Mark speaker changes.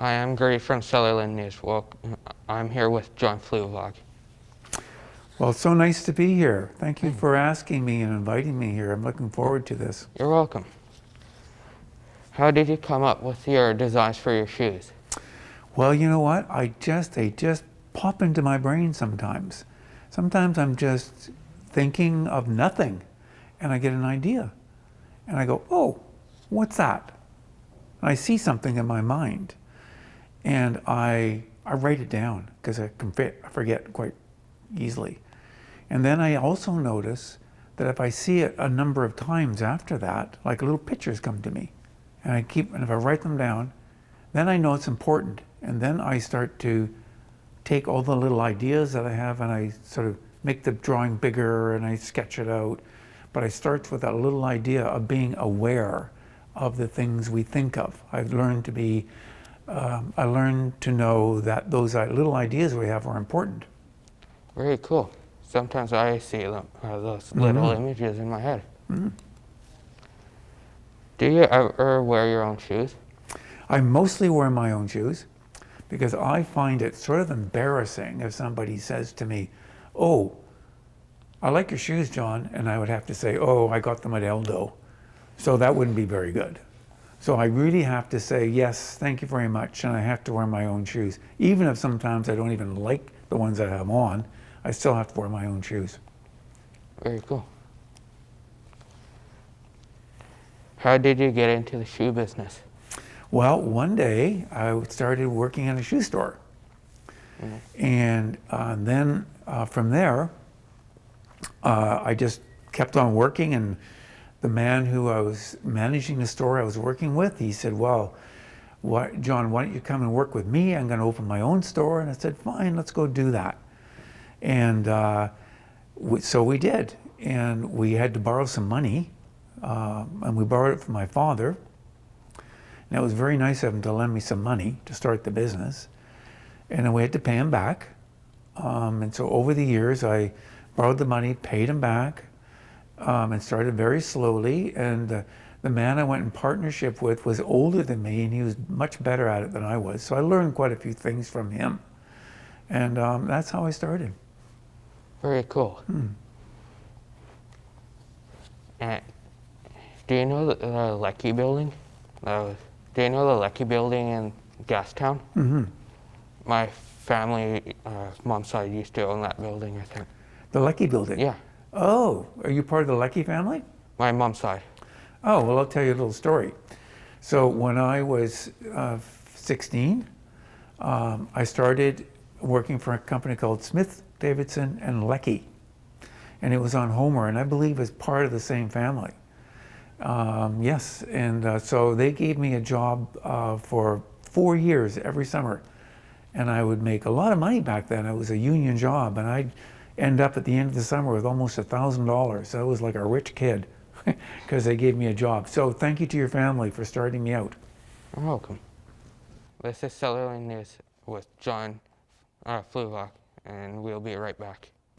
Speaker 1: Hi, I'm Grady from Sutherland News. Well, I'm here with John Fluevog.
Speaker 2: Well, it's so nice to be here. Thank you for asking me and inviting me here. I'm looking forward to this.
Speaker 1: You're welcome. How did you come up with your designs for your shoes?
Speaker 2: Well, you know what? They just pop into my brain sometimes. Sometimes I'm just thinking of nothing and I get an idea. And I go, oh, what's that? And I see something in my mind. And I write it down because I forget quite easily. And then I also notice that if I see it a number of times after that, like little pictures come to me. And if I write them down, then I know it's important. And then I start to take all the little ideas that I have and I sort of make the drawing bigger and I sketch it out. But I start with that little idea of being aware of the things we think of. I learned to know that those little ideas we have are important.
Speaker 1: Very cool. Sometimes I see them, those little images in my head. Do you ever wear your own shoes?
Speaker 2: I mostly wear my own shoes because I find it sort of embarrassing if somebody says to me, oh, I like your shoes, John, and I would have to say, oh, I got them at Eldo. So that wouldn't be very good. So I really have to say, yes, thank you very much, and I have to wear my own shoes. Even if sometimes I don't even like the ones I have on, I still have to wear my own shoes.
Speaker 1: Very cool. How did you get into the shoe business?
Speaker 2: Well, one day I started working in a shoe store. And then from there, I just kept on working, and the man who I was managing the store I was working with, he said, well, John, why don't you come and work with me? I'm going to open my own store. And I said, fine, let's go do that. And so we did. And we had to borrow some money, and we borrowed it from my father. And it was very nice of him to lend me some money to start the business. And then we had to pay him back. And so over the years, I borrowed the money, paid him back, and started very slowly. And the man I went in partnership with was older than me, and he was much better at it than I was. So I learned quite a few things from him. And that's how I started.
Speaker 1: Very cool. And do you know the Lecky building? Do you know the Lecky building in Gastown? My family, mom's side, used to own that building, I think.
Speaker 2: The Lecky building?
Speaker 1: Yeah.
Speaker 2: Oh, are you part of the Lecky family?
Speaker 1: My mom's side.
Speaker 2: Oh, well, I'll tell you a little story. So when I was 16, I started working for a company called Smith, Davidson, and Lecky. And it was on Homer, and I believe it's part of the same family. Yes, and so they gave me a job for 4 years every summer. And I would make a lot of money back then. It was a union job, and I'd end up at the end of the summer with almost $1,000. So I was like a rich kid because they gave me a job. So thank you to your family for starting me out.
Speaker 1: You're welcome. This is Sutherland News with John Fluevog, and we'll be right back.